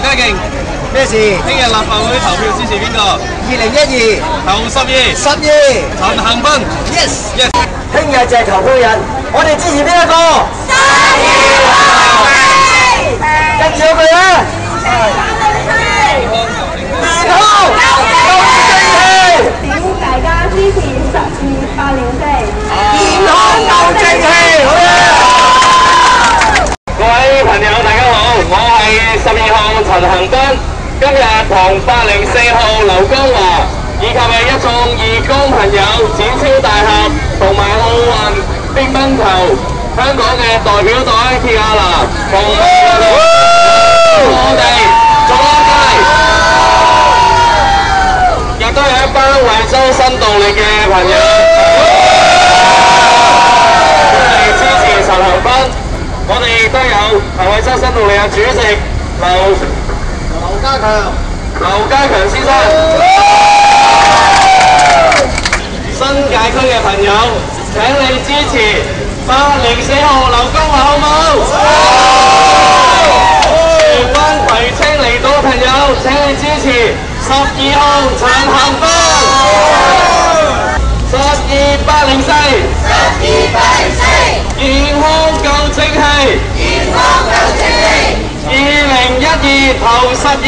何家勁，咩事？聽日立法會投票支持邊個2012投12， 12陳恒鑌 ，yes。 ，yes。聽日就係投票日，我哋支持邊一個？跟住有句咧，健康夠正氣，請大家支持12804。健康夠正氣，好嘢！各位朋友，大家好，我係12號陳恒鑌，今日同804號劉江華以及係一眾義工朋友展超大俠同埋奧運乒乓球香港嘅代表隊鐵亞男同我哋左街，亦都有一班惠州新動力嘅朋友嚟支持陳恒鑌。我哋亦都有惠州新動力嘅主席劉家強先生。新界區嘅朋友，請你支持804號劉江華，好唔好？荃灣葵青離島嘅朋友，請你支持12號陳恒鑌。12804，健康夠正氣，2012投12。